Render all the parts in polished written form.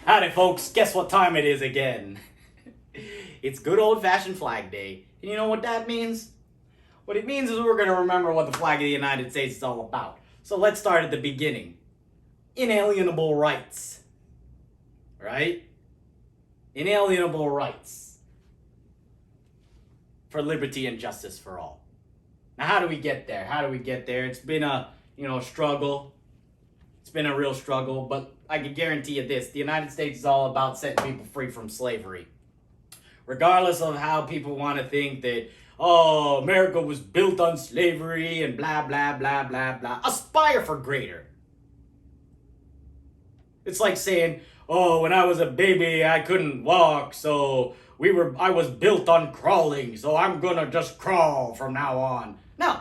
Howdy folks, guess what time it is again? It's good old-fashioned Flag Day. And you know what that means? What it means is we're going to remember what the flag of the United States is all about. So let's start at the beginning. Inalienable rights. Right? Inalienable rights. For liberty and justice for all. Now how do we get there? How do we get there? It's been a, struggle. It's been a real struggle, but I can guarantee you this. The United States is all about setting people free from slavery. Regardless of how people want to think that, oh, America was built on slavery and blah, blah, blah, blah, blah. Aspire for greater. It's like saying, oh, when I was a baby, I couldn't walk, so I was built on crawling, so I'm gonna just crawl from now on. No.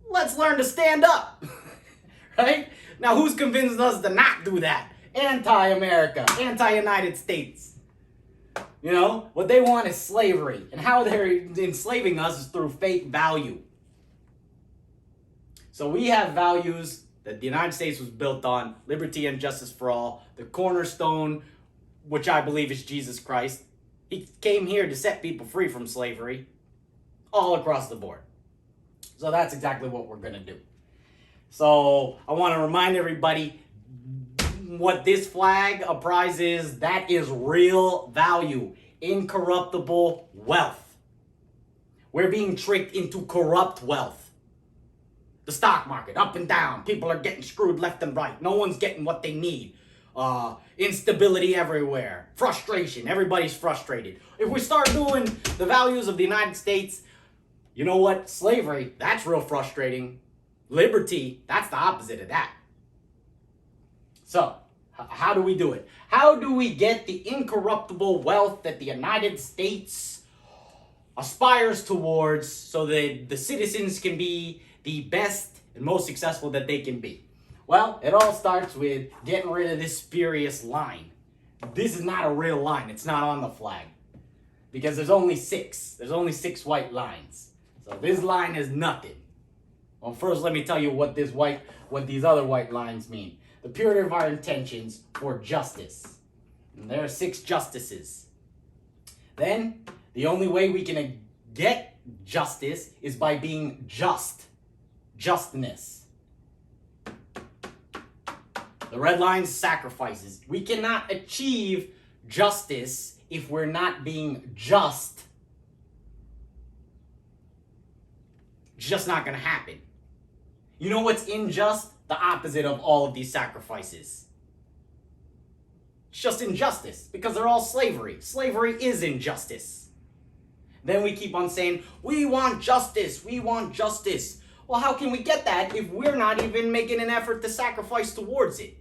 Let's learn to stand up. Right? Now, who's convinced us to not do that? Anti-America, anti-United States. What they want is slavery. And how they're enslaving us is through fake value. So we have values that the United States was built on, liberty and justice for all, the cornerstone, which I believe is Jesus Christ. He came here to set people free from slavery all across the board. So that's exactly what we're going to do. So I want to remind everybody what this flag apprises. That is real value, incorruptible wealth. We're being tricked into corrupt wealth. The stock market, up and down. People are getting screwed left and right. No one's getting what they need. Instability everywhere. Frustration. Everybody's frustrated. If we start doing the values of the United States, you know what? Slavery, that's real frustrating. Liberty, that's the opposite of that. So, how do we do it? How do we get the incorruptible wealth that the United States aspires towards so that the citizens can be the best and most successful that they can be? Well, it all starts with getting rid of this spurious line. This is not a real line. It's not on the flag. Because there's only 6. There's only 6 white lines. So this line is nothing. Well, first let me tell you what these other white lines mean. The purity of our intentions for justice. And there are 6 justices. Then, the only way we can get justice is by being just. Justness. The red line is sacrifices. We cannot achieve justice if we're not being just. It's just not going to happen. You know what's unjust? The opposite of all of these sacrifices. It's just injustice, because they're all slavery. Slavery is injustice. Then we keep on saying, we want justice, we want justice. Well, how can we get that if we're not even making an effort to sacrifice towards it?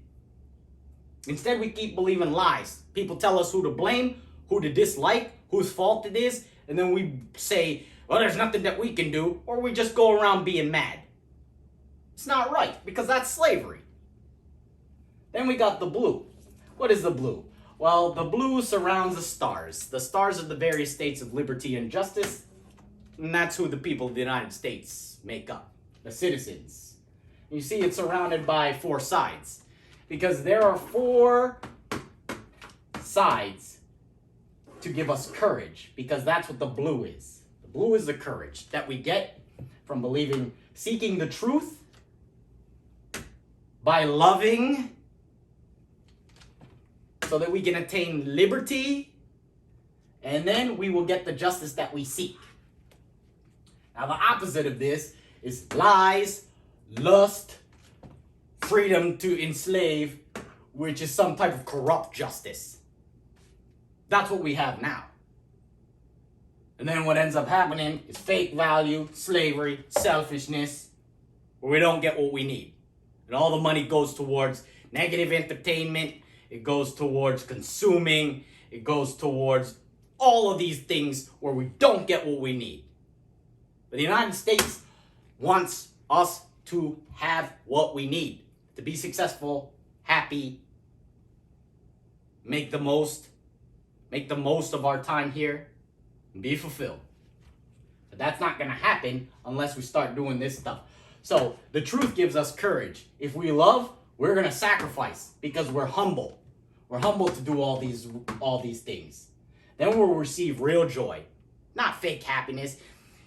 Instead, we keep believing lies. People tell us who to blame, who to dislike, whose fault it is, and then we say, well, there's nothing that we can do, or we just go around being mad. It's not right, because that's slavery. Then we got the blue. What is the blue? Well, the blue surrounds the stars. The stars are the various states of liberty and justice, and that's who the people of the United States make up, the citizens. You see, it's surrounded by 4 sides, because there are 4 sides to give us courage, because that's what the blue is. The blue is the courage that we get from seeking the truth, by loving, so that we can attain liberty, and then we will get the justice that we seek. Now, the opposite of this is lies, lust, freedom to enslave, which is some type of corrupt justice. That's what we have now. And then what ends up happening is fake value, slavery, selfishness, where we don't get what we need. And all the money goes towards negative entertainment. It goes towards consuming. It goes towards all of these things where we don't get what we need. But the United States wants us to have what we need to be successful, happy, make the most of our time here, and be fulfilled. But that's not going to happen unless we start doing this stuff. So the truth gives us courage. If we love, we're going to sacrifice because we're humble. We're humbled to do all these things. Then we'll receive real joy, not fake happiness.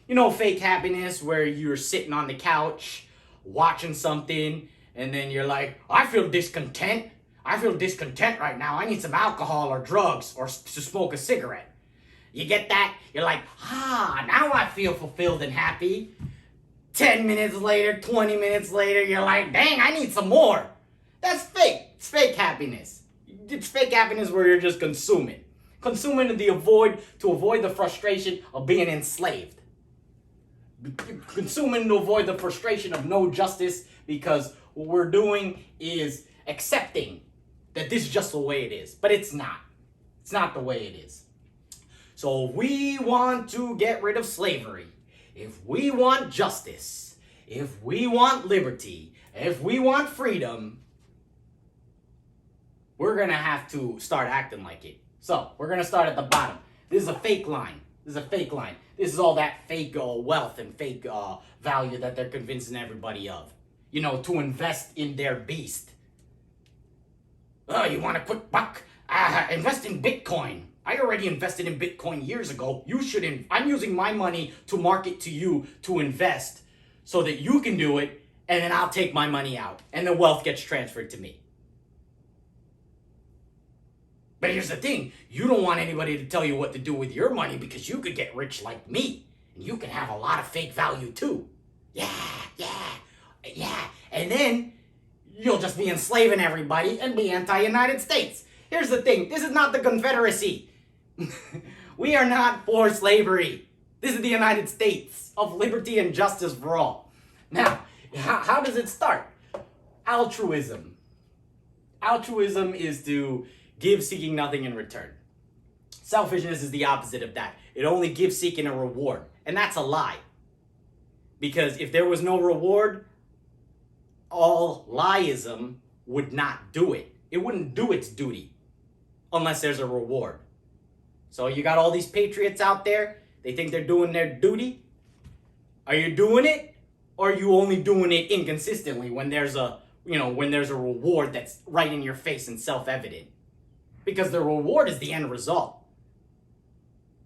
You know, fake happiness where you're sitting on the couch watching something and then you're like, I feel discontent. I feel discontent right now. I need some alcohol or drugs or to smoke a cigarette. You get that? You're like, now I feel fulfilled and happy. 10 minutes later, 20 minutes later, you're like, dang, I need some more. That's fake. It's fake happiness. It's fake happiness where you're just consuming. Consuming to avoid the frustration of being enslaved. Consuming to avoid the frustration of no justice, because what we're doing is accepting that this is just the way it is. But it's not. It's not the way it is. So if we want to get rid of slavery, if we want justice, if we want liberty, if we want freedom, we're going to have to start acting like it. So we're going to start at the bottom. This is a fake line. This is a fake line. This is all that fake wealth and fake value that they're convincing everybody of. You know, to invest in their beast. Oh, you want a quick buck? Invest in Bitcoin. I already invested in Bitcoin years ago. You should. I'm using my money to market to you to invest so that you can do it, and then I'll take my money out, and the wealth gets transferred to me. But here's the thing, you don't want anybody to tell you what to do with your money because you could get rich like me. And you can have a lot of fake value too. Yeah. And then you'll just be enslaving everybody and be anti-United States. Here's the thing, this is not the Confederacy. We are not for slavery. This is the United States of liberty and justice for all. Now, how does it start? Altruism. Altruism is to give seeking nothing in return. Selfishness is the opposite of that. It only gives seeking a reward. And that's a lie. Because if there was no reward, all lieism would not do it. It wouldn't do its duty unless there's a reward. So you got all these patriots out there, they think they're doing their duty. Are you doing it? Or are you only doing it inconsistently when there's a reward that's right in your face and self-evident? Because the reward is the end result.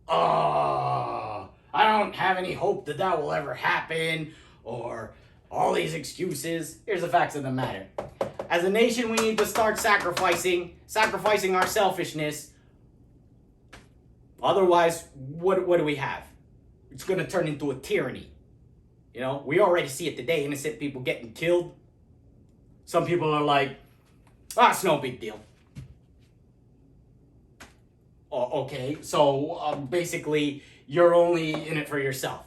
I don't have any hope that will ever happen, or all these excuses. Here's the facts of the matter. As a nation, we need to start sacrificing our selfishness. Otherwise, what do we have? It's going to turn into a tyranny. You know, we already see it today, innocent people getting killed. Some people are like, it's no big deal. Okay, so basically, you're only in it for yourself.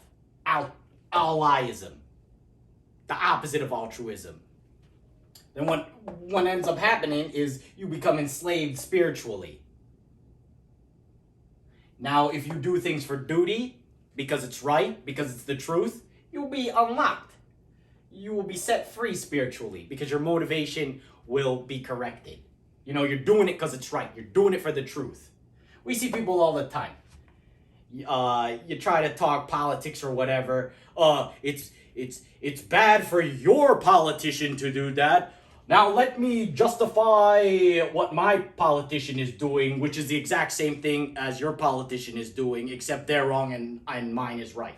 Allyism. The opposite of altruism. Then what ends up happening is you become enslaved spiritually. Now, if you do things for duty, because it's right, because it's the truth, you'll be unlocked. You will be set free spiritually because your motivation will be corrected. You know, you're doing it because it's right. You're doing it for the truth. We see people all the time. You try to talk politics or whatever. It's bad for your politician to do that. Now let me justify what my politician is doing, which is the exact same thing as your politician is doing, except they're wrong and mine is right.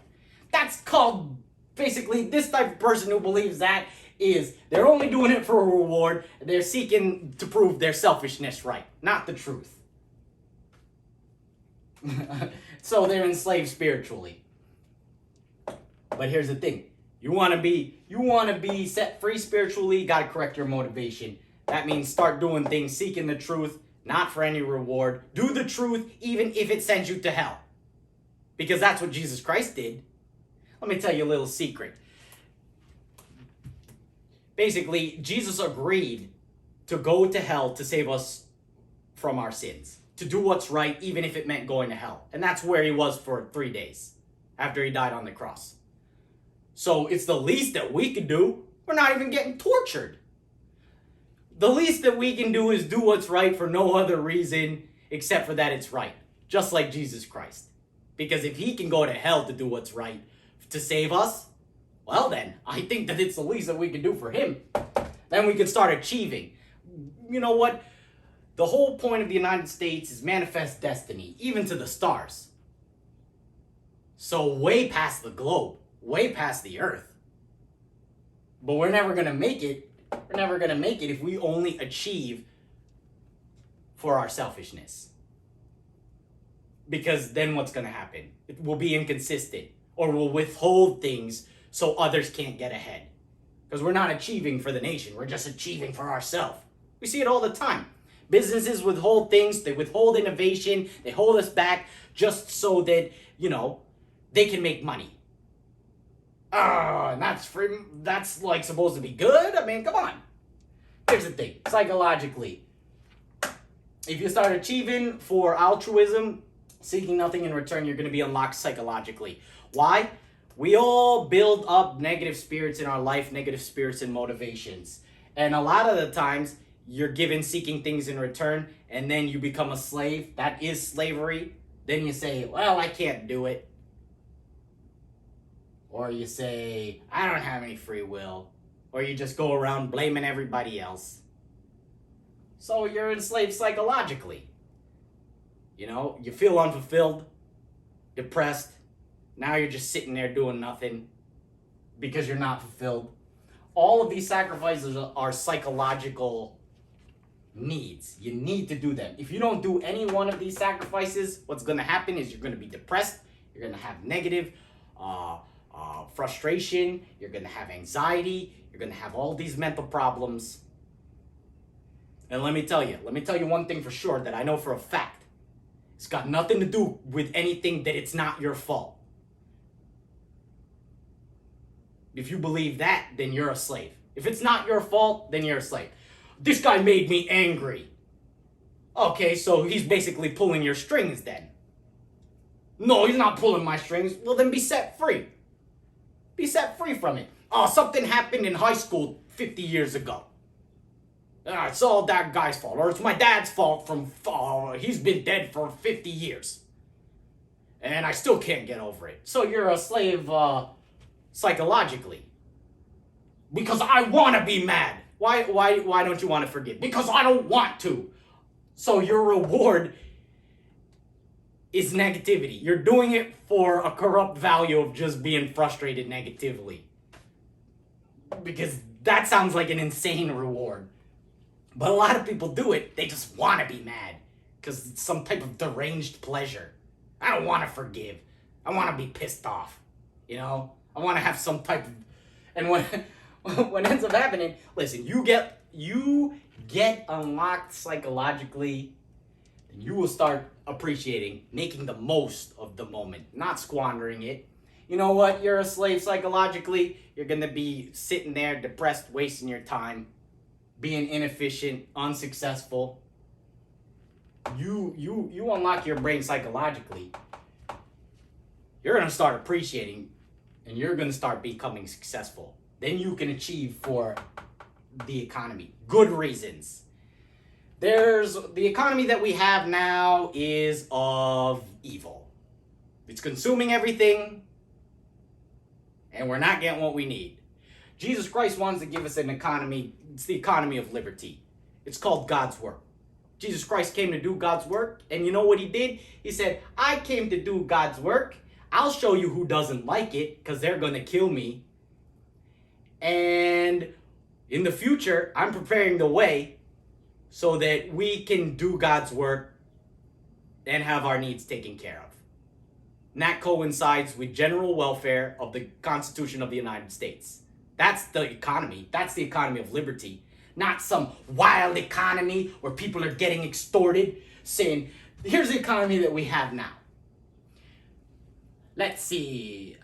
That's called, basically, this type of person who believes that is, they're only doing it for a reward. They're seeking to prove their selfishness right, not the truth. So they're enslaved spiritually. But here's the thing. You want to be set free spiritually, you got to correct your motivation. That means start doing things, seeking the truth, not for any reward. Do the truth even if it sends you to hell. Because that's what Jesus Christ did. Let me tell you a little secret. Basically, Jesus agreed to go to hell to save us from our sins. To do what's right, even if it meant going to hell. And that's where he was for 3 days after he died on the cross. So it's the least that we can do. We're not even getting tortured. The least that we can do is do what's right for no other reason except for that it's right. Just like Jesus Christ. Because if he can go to hell to do what's right to save us, well then, I think that it's the least that we can do for him. Then we can start achieving. You know what? The whole point of the United States is manifest destiny, even to the stars. So way past the globe, way past the earth. But we're never going to make it. We're never going to make it if we only achieve for our selfishness. Because then what's going to happen? It will be inconsistent, or we'll withhold things so others can't get ahead. Because we're not achieving for the nation. We're just achieving for ourselves. We see it all the time. Businesses withhold things. They withhold innovation. They hold us back just so that, they can make money. And that's free. That's like supposed to be good? I mean, come on. Here's the thing. Psychologically, if you start achieving for altruism, seeking nothing in return, you're going to be unlocked psychologically. Why? We all build up negative spirits in our life, negative spirits and motivations. And a lot of the times, you're given seeking things in return, and then you become a slave. That is slavery. Then you say, well, I can't do it. Or you say, I don't have any free will. Or you just go around blaming everybody else. So you're enslaved psychologically. You feel unfulfilled, depressed. Now you're just sitting there doing nothing because you're not fulfilled. All of these sacrifices are psychological needs. You need to do them. If you don't do any one of these sacrifices, what's going to happen is you're going to be depressed. You're going to have negative frustration. You're going to have anxiety. You're going to have all these mental problems. And let me tell you one thing for sure that I know for a fact. It's got nothing to do with anything that it's not your fault. If you believe that, then you're a slave. If it's not your fault, then you're a slave. This guy made me angry. Okay, so he's basically pulling your strings then. No, he's not pulling my strings. Well, then be set free. Be set free from it. Oh, something happened in high school 50 years ago. It's all that guy's fault. Or it's my dad's fault he's been dead for 50 years. And I still can't get over it. So you're a slave psychologically. Because I want to be mad. Why don't you want to forgive? Because I don't want to. So your reward is negativity. You're doing it for a corrupt value of just being frustrated negatively. Because that sounds like an insane reward. But a lot of people do it. They just want to be mad. Because it's some type of deranged pleasure. I don't want to forgive. I want to be pissed off. I want to have some type of... And what ends up happening, listen, you get unlocked psychologically, and you will start appreciating, making the most of the moment, not squandering it. You know what? You're a slave psychologically. You're going to be sitting there depressed, wasting your time, being inefficient, unsuccessful. You unlock your brain psychologically. You're going to start appreciating, and you're going to start becoming successful. Then you can achieve for the economy. Good reasons. The economy that we have now is of evil. It's consuming everything, and we're not getting what we need. Jesus Christ wants to give us an economy. It's the economy of liberty. It's called God's work. Jesus Christ came to do God's work, and you know what he did? He said, I came to do God's work. I'll show you who doesn't like it, because they're going to kill me. And in the future, I'm preparing the way so that we can do God's work and have our needs taken care of. And that coincides with general welfare of the Constitution of the United States. That's the economy. That's the economy of liberty. Not some wild economy where people are getting extorted, saying, here's the economy that we have now. Let's see.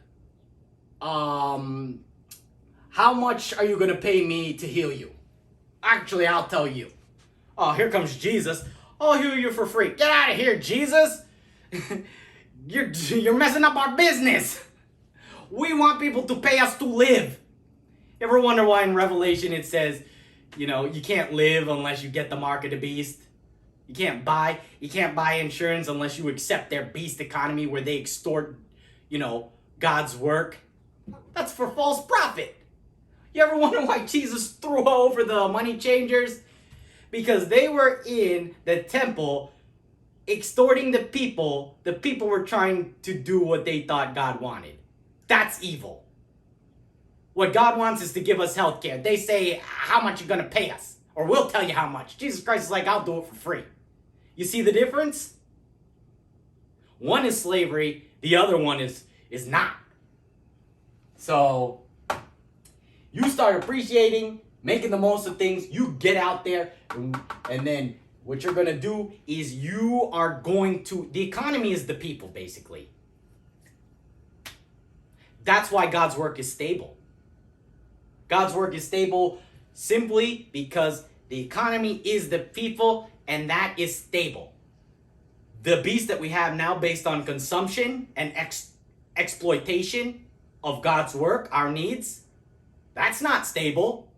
How much are you going to pay me to heal you? Actually, I'll tell you. Oh, here comes Jesus. I'll heal you for free. Get out of here, Jesus. You're messing up our business. We want people to pay us to live. Ever wonder why in Revelation it says, you can't live unless you get the mark of the beast? You can't buy insurance unless you accept their beast economy where they extort, God's work. That's for false profit. You ever wonder why Jesus threw over the money changers? because they were in the temple extorting the people. The people were trying to do what they thought God wanted. That's evil. What God wants is to give us health care. They say, how much you gonna pay us? Or we'll tell you how much. Jesus Christ is like, I'll do it for free. You see the difference? One is slavery, the other one is not. So, you start appreciating, making the most of things, you get out there, and then what you're going to do is you are going to, the economy is the people, basically. That's why God's work is stable. God's work is stable simply because the economy is the people, and that is stable. The beast that we have now based on consumption and exploitation of God's work, our needs, that's not stable.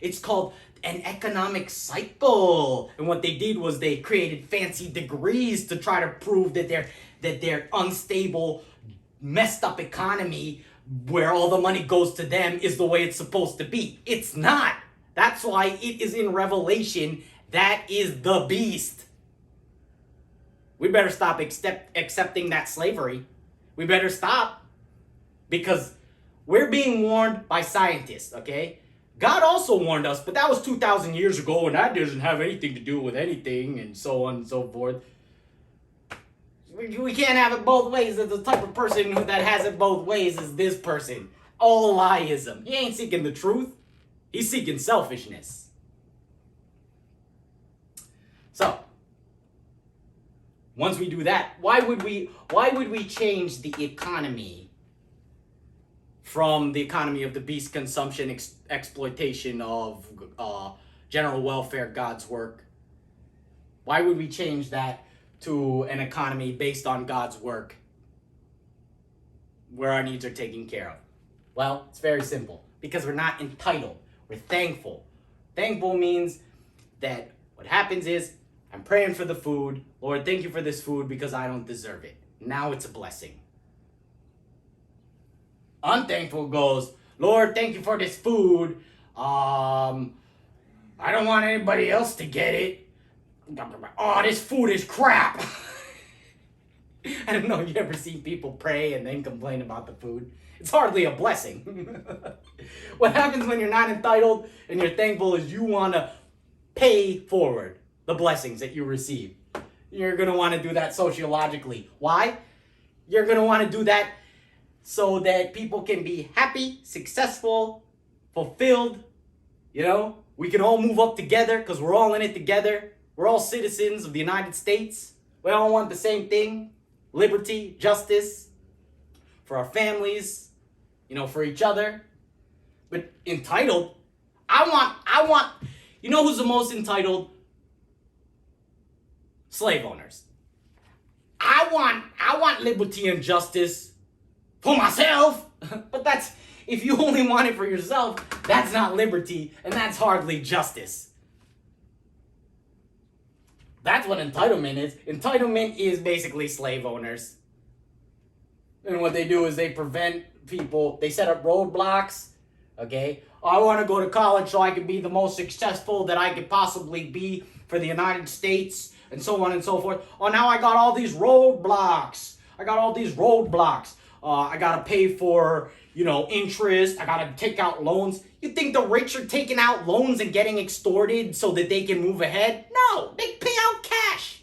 It's called an economic cycle. And what they did was they created fancy degrees to try to prove that their unstable, messed up economy where all the money goes to them is the way it's supposed to be. It's not. That's why it is in Revelation. That is the beast. We better stop accepting that slavery. We better stop. Because we're being warned by scientists, okay? God also warned us, but that was 2,000 years ago, and that doesn't have anything to do with anything, and so on and so forth. We can't have it both ways. The type of person that has it both ways is this person. All lieism. He ain't seeking the truth. He's seeking selfishness. So, once we do that, why would we change the economy from the economy of the beast, consumption, exploitation of general welfare, God's work? Why would we change that to an economy based on God's work, where our needs are taken care of? Well, it's very simple. Because we're not entitled. We're thankful. Thankful means that what happens is, I'm praying for the food. Lord, thank you for this food because I don't deserve it. Now it's a blessing. Unthankful goes, Lord, thank you for this food. I don't want anybody else to get it. Oh, this food is crap. I don't know if you ever seen people pray and then complain about the food. It's hardly a blessing. What happens when you're not entitled and you're thankful is you want to pay forward the blessings that you receive. You're going to want to do that sociologically. Why? You're going to want to do that so that people can be happy, successful, fulfilled. You know, we can all move up together because we're all in it together. We're all citizens of the United States. We all want the same thing. Liberty, justice, for our families, you know, for each other. But entitled, I want, you know who's the most entitled? Slave owners. I want liberty and justice for myself. But that's, if you only want it for yourself, that's not liberty, and that's hardly justice. That's what entitlement is. Entitlement is basically slave owners. And what they do is they prevent people, they set up roadblocks, okay? I want to go to college so I can be the most successful that I could possibly be for the United States, and so on and so forth. Oh, now I got all these roadblocks. I got to pay for, interest. I got to take out loans. You think the rich are taking out loans and getting extorted so that they can move ahead? No, they pay out cash.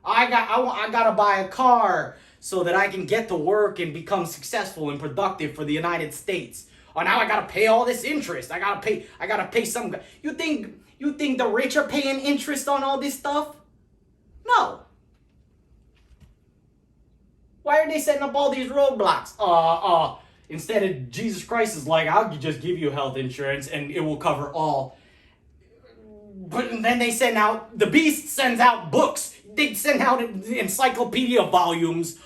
I got to buy a car so that I can get to work and become successful and productive for the United States. Oh, now I got to pay all this interest. I got to pay some. You think the rich are paying interest on all this stuff? No. Why are they setting up all these roadblocks? Instead of Jesus Christ is like, I'll just give you health insurance and it will cover all. But then the beast sends out books. They send out encyclopedia volumes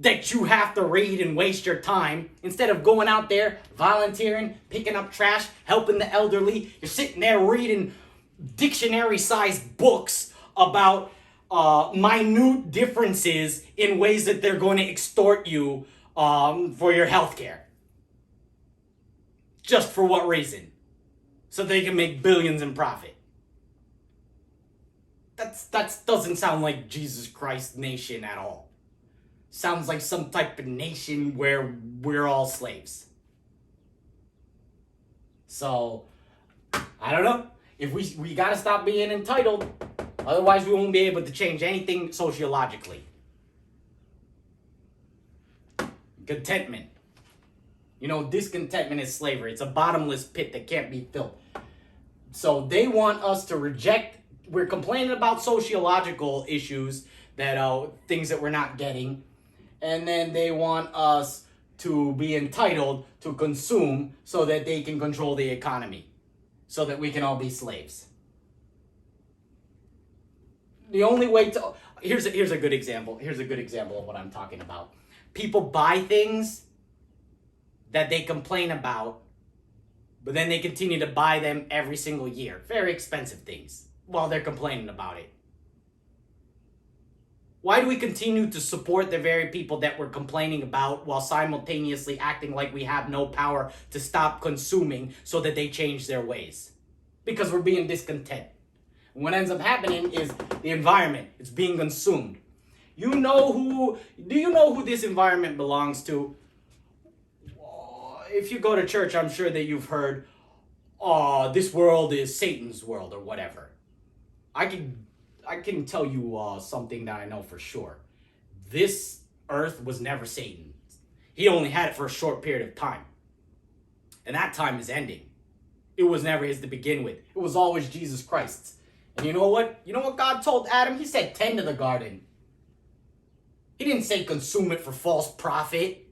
that you have to read and waste your time. Instead of going out there, volunteering, picking up trash, helping the elderly, you're sitting there reading dictionary-sized books about minute differences in ways that they're going to extort you for your health care. Just for what reason? So they can make billions in profit. That doesn't sound like Jesus Christ nation at all. Sounds like some type of nation where we're all slaves. So, I don't know. If we gotta stop being entitled. Otherwise, we won't be able to change anything sociologically. Contentment. Discontentment is slavery. It's a bottomless pit that can't be filled. So they want us to reject. We're complaining about sociological issues, things that we're not getting. And then they want us to be entitled to consume so that they can control the economy. So that we can all be slaves. The only way to... Here's a good example. Here's a good example of what I'm talking about. People buy things that they complain about, but then they continue to buy them every single year. Very expensive things, while they're complaining about it. Why do we continue to support the very people that we're complaining about while simultaneously acting like we have no power to stop consuming so that they change their ways? Because we're being discontent. And what ends up happening is the environment. It's being consumed. Do you know who this environment belongs to? If you go to church, I'm sure that you've heard, this world is Satan's world or whatever. I can tell you something that I know for sure. This earth was never Satan's. He only had it for a short period of time. And that time is ending. It was never his to begin with. It was always Jesus Christ's. And you know what? You know what God told Adam? He said, tend to the garden. He didn't say consume it for false profit.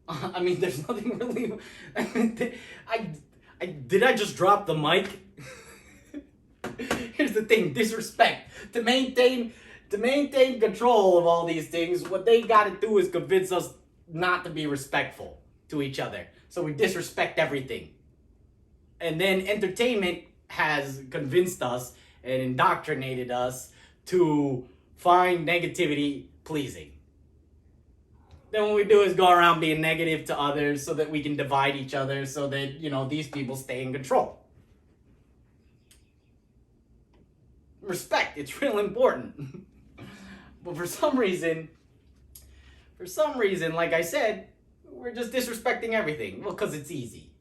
I mean, there's nothing really... Did I just drop the mic? Here's the thing, disrespect. To maintain control of all these things, what they got to do is convince us not to be respectful to each other. So we disrespect everything. And then entertainment has convinced us and indoctrinated us to find negativity pleasing. Then what we do is go around being negative to others so that we can divide each other so that, these people stay in control. Respect, it's real important. But for some reason, like I said, we're just disrespecting everything. Well, because it's easy.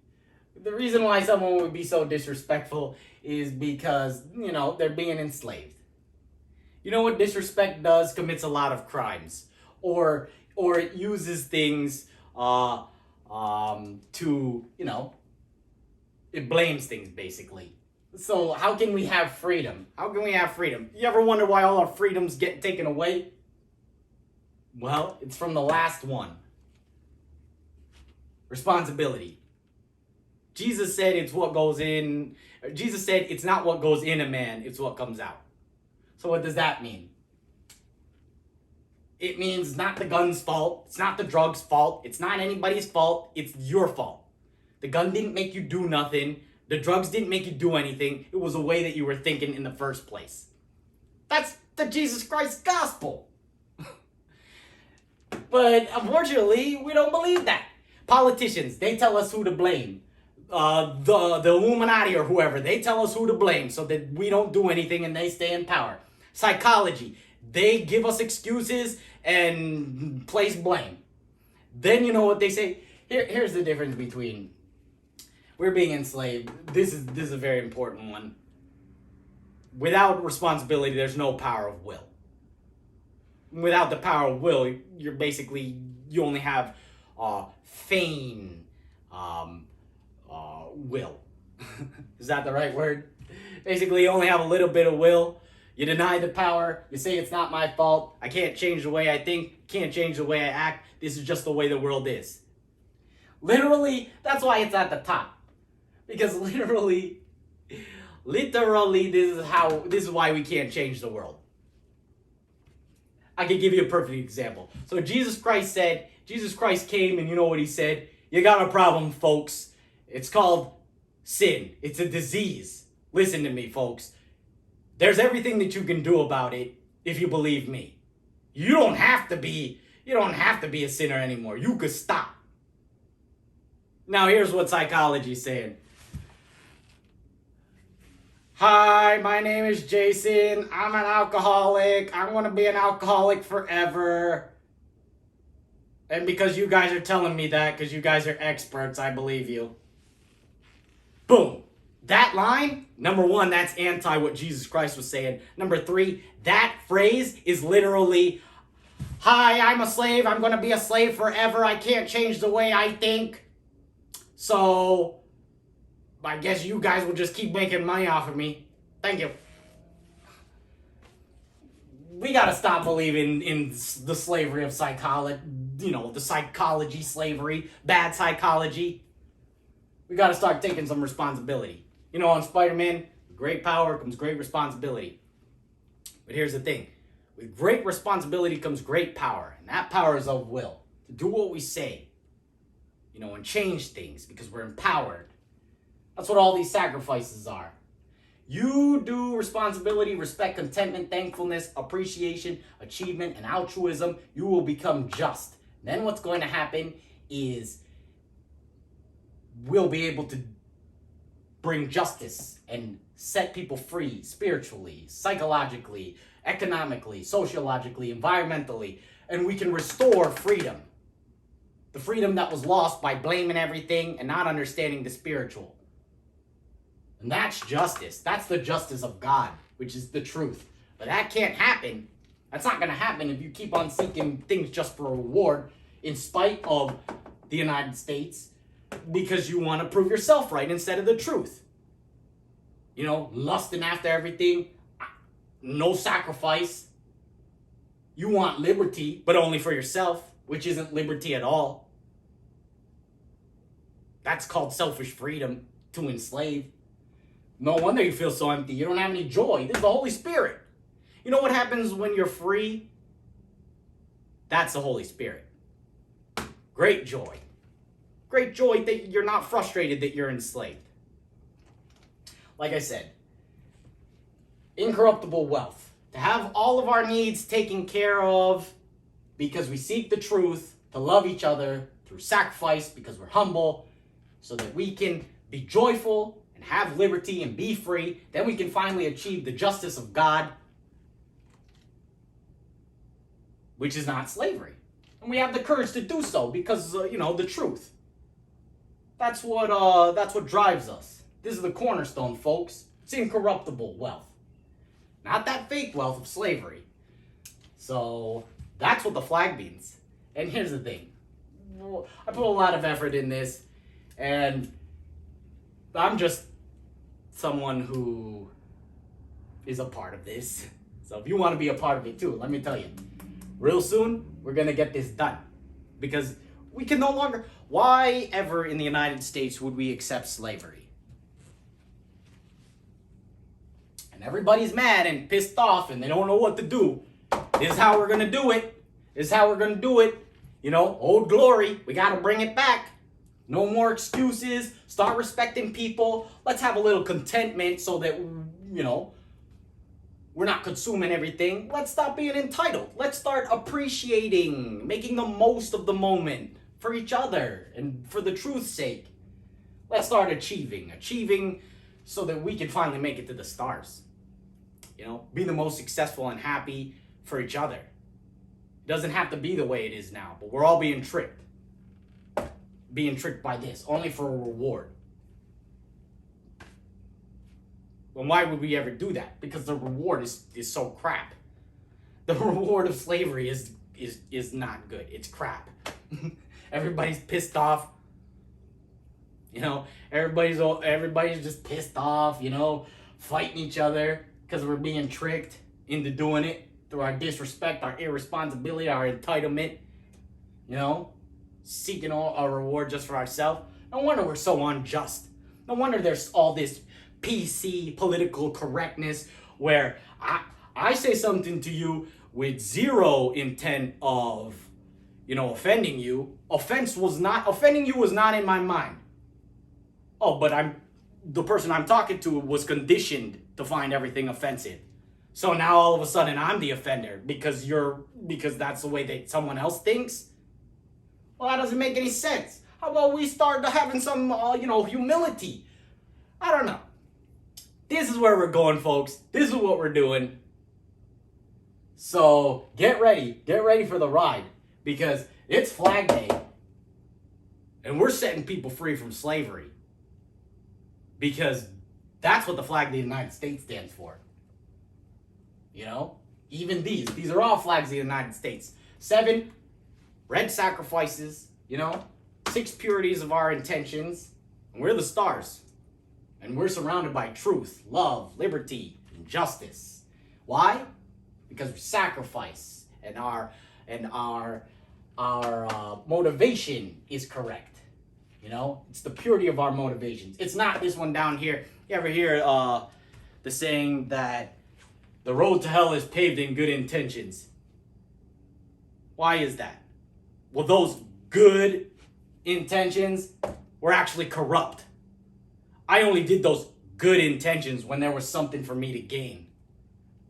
The reason why someone would be so disrespectful is because, they're being enslaved. You know what disrespect does? Commits a lot of crimes. Or it uses things to, it blames things, basically. So how can we have freedom? How can we have freedom? You ever wonder why all our freedoms get taken away? Well, it's from the last one. Responsibility. Jesus said it's not what goes in a man, it's what comes out. So what does that mean? It means not the gun's fault, it's not the drug's fault, it's not anybody's fault, it's your fault. The gun didn't make you do nothing, the drugs didn't make you do anything, it was a way that you were thinking in the first place. That's the Jesus Christ gospel. But unfortunately, we don't believe that. Politicians, they tell us who to blame. The Illuminati or whoever, they tell us who to blame so that we don't do anything and they stay in power. Psychology, they give us excuses and place blame. Then you know what they say? Here's the difference between we're being enslaved. This is a very important one. Without responsibility, there's no power of will. Without the power of will, you only have feign will. Is that the right word? Basically, you only have a little bit of will. You deny the power. You say it's not my fault. I can't change the way I think. Can't change the way I act. This is just the way the world is. Literally, that's why it's at the top. Because literally, this is why we can't change the world. I could give you a perfect example. So Jesus Christ came and you know what he said? You got a problem, folks. It's called sin. It's a disease. Listen to me, folks. There's everything that you can do about it if you believe me. You don't have to be a sinner anymore. You could stop. Now here's what psychology is saying. Hi, my name is Jason. I'm an alcoholic. I want to be an alcoholic forever. And because you guys are telling me that, because you guys are experts, I believe you. Boom. That line, number one, that's anti what Jesus Christ was saying. Number three, that phrase is literally, hi, I'm a slave. I'm going to be a slave forever. I can't change the way I think. So, I guess you guys will just keep making money off of me. Thank you. We got to stop believing in the slavery of psychology, the psychology slavery, bad psychology. We got to start taking some responsibility. On Spider-Man, with great power comes great responsibility. But here's the thing. With great responsibility comes great power. And that power is of will. To do what we say. And change things because we're empowered. That's what all these sacrifices are. You do responsibility, respect, contentment, thankfulness, appreciation, achievement, and altruism. You will become just. Then what's going to happen is we'll be able to bring justice and set people free spiritually, psychologically, economically, sociologically, environmentally, and we can restore freedom. The freedom that was lost by blaming everything and not understanding the spiritual. And that's justice. That's the justice of God, which is the truth. But that can't happen. That's not going to happen if you keep on seeking things just for a reward in spite of the United States because you want to prove yourself right instead of the truth. Lusting after everything, no sacrifice. You want liberty, but only for yourself, which isn't liberty at all. That's called selfish freedom, to enslave. No wonder you feel so empty. You don't have any joy. This is the Holy Spirit. You know what happens when you're free? That's the Holy Spirit. Great joy. Great joy that you're not frustrated that you're enslaved. Like I said, incorruptible wealth. To have all of our needs taken care of because we seek the truth, to love each other through sacrifice because we're humble, so that we can be joyful and have liberty and be free. Then we can finally achieve the justice of God, which is not slavery. And we have the courage to do so because, the truth. That's what drives us. This is the cornerstone, folks. It's incorruptible wealth. Not that fake wealth of slavery. So, that's what the flag means. And here's the thing. I put a lot of effort in this, and I'm just someone who is a part of this. So if you want to be a part of it too, let me tell you, real soon, we're going to get this done. Because we can no longer... Why ever in the United States would we accept slavery? And everybody's mad and pissed off and they don't know what to do. This is how we're going to do it. This is how we're going to do it. Old glory. We got to bring it back. No more excuses. Start respecting people. Let's have a little contentment so that, we're not consuming everything. Let's stop being entitled. Let's start appreciating, making the most of the moment for each other and for the truth's sake. Let's start achieving so that we can finally make it to the stars. Be the most successful and happy for each other. It doesn't have to be the way it is now, but we're all being tricked. Being tricked by this, only for a reward. And why would we ever do that? Because the reward is so crap. The reward of slavery is not good. It's crap. Everybody's pissed off. Everybody's just pissed off, fighting each other because we're being tricked into doing it through our disrespect, our irresponsibility, our entitlement, seeking a reward just for ourselves. No wonder we're so unjust. No wonder there's all this PC political correctness where I say something to you with zero intent of, offending you. Offending you was not in my mind. Oh, but the person I'm talking to was conditioned to find everything offensive. So now all of a sudden I'm the offender because that's the way that someone else thinks. Well, that doesn't make any sense. How about we start having some, humility? I don't know. This is where we're going, folks. This is what we're doing. So get ready for the ride, because it's Flag Day and we're setting people free from slavery, because that's what the flag of the United States stands for. You know, even these are all flags of the United States. 7 red sacrifices, 6 purities of our intentions, and we're the stars. And we're surrounded by truth, love, liberty, and justice. Why? Because we sacrifice, and our motivation is correct. It's the purity of our motivations. It's not this one down here. You ever hear the saying that the road to hell is paved in good intentions? Why is that? Well, those good intentions were actually corrupt. I only did those good intentions when there was something for me to gain.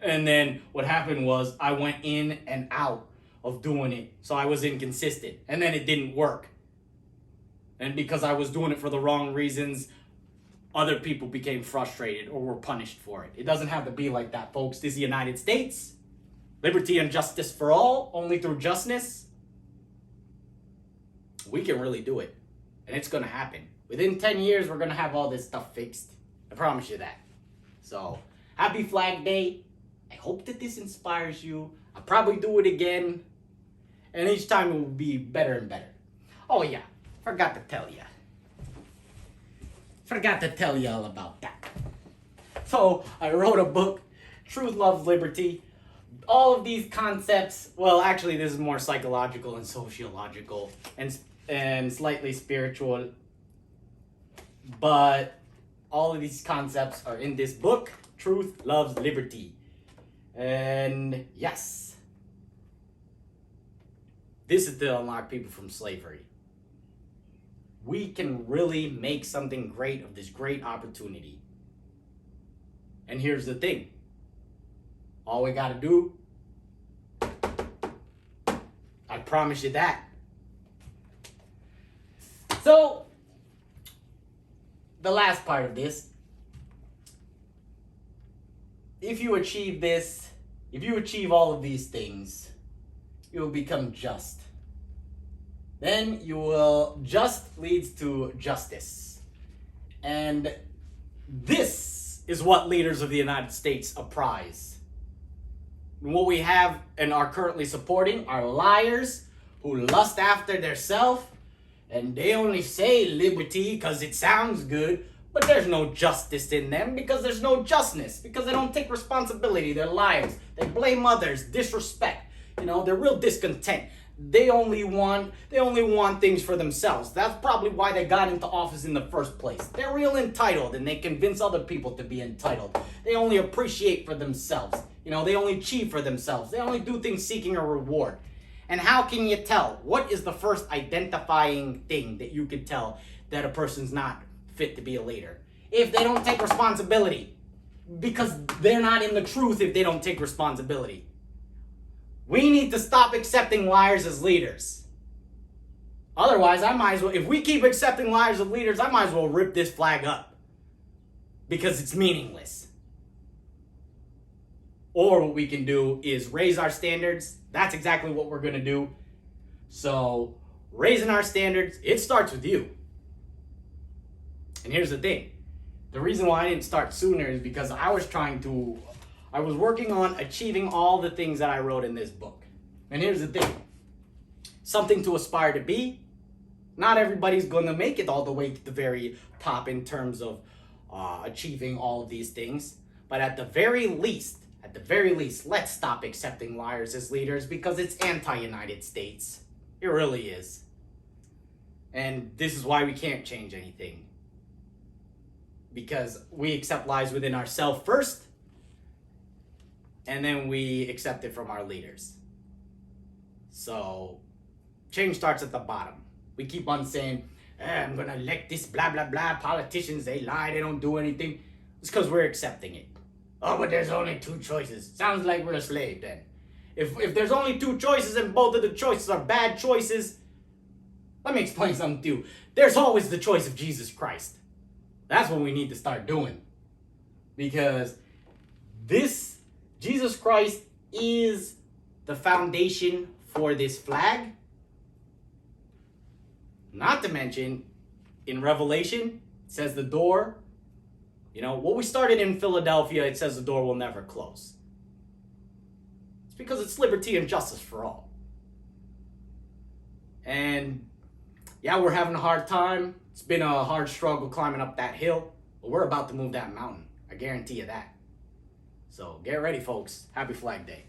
And then what happened was I went in and out of doing it. So I was inconsistent. And then it didn't work. And because I was doing it for the wrong reasons, other people became frustrated or were punished for it. It doesn't have to be like that, folks. This is the United States. Liberty and justice for all, only through justness. We can really do it. And it's going to happen. Within 10 years, we're going to have all this stuff fixed. I promise you that. So, happy Flag Day. I hope that this inspires you. I'll probably do it again. And each time it will be better and better. Oh yeah, forgot to tell you. Forgot to tell you all about that. So, I wrote a book, Truth, Love, Liberty. All of these concepts, well, actually this is more psychological and sociological and slightly spiritual. But all of these concepts are in this book, Truth, Love, Liberty. And yes, this is to unlock people from slavery. We can really make something great of this great opportunity. And here's the thing. All we gotta do, I promise you that. So, the last part of this, if you achieve this, if you achieve all of these things, you will become just. Then just leads to justice. And this is what leaders of the United States apprize. And what we have and are currently supporting are liars who lust after their self, and they only say liberty because it sounds good, but there's no justice in them because there's no justness, because they don't take responsibility. They're liars. They blame others, disrespect. They're real discontent. They only want things for themselves. That's probably why they got into office in the first place. They're real entitled, and they convince other people to be entitled. They only appreciate for themselves. They only achieve for themselves. They only do things seeking a reward. And how can you tell? What is the first identifying thing that you could tell that a person's not fit to be a leader? If they don't take responsibility. Because they're not in the truth if they don't take responsibility. We need to stop accepting liars as leaders. Otherwise, I might as well, if we keep accepting liars as leaders, I might as well rip this flag up. Because it's meaningless. Or what we can do is raise our standards. That's exactly what we're going to do. So, raising our standards, it starts with you. And here's the thing. The reason why I didn't start sooner is because I was working on achieving all the things that I wrote in this book. And here's the thing. Something to aspire to be. Not everybody's going to make it all the way to the very top in terms of achieving all of these things. But at the very least, let's stop accepting liars as leaders, because it's anti-United States. It really is. And this is why we can't change anything. Because we accept lies within ourselves first, and then we accept it from our leaders. So, change starts at the bottom. We keep on saying, I'm going to elect this blah, blah, blah. Politicians, they lie, they don't do anything. It's because we're accepting it. Oh, but there's only 2 choices. Sounds like we're a slave then. If there's only 2 choices and both of the choices are bad choices, let me explain something to you. There's always the choice of Jesus Christ. That's what we need to start doing. because this Jesus Christ is the foundation for this flag. Not to mention, in Revelation, it says the door, what we started in Philadelphia, it says the door will never close. It's because it's liberty and justice for all. And yeah, we're having a hard time. It's been a hard struggle climbing up that hill, but we're about to move that mountain. I guarantee you that. So get ready, folks. Happy Flag Day.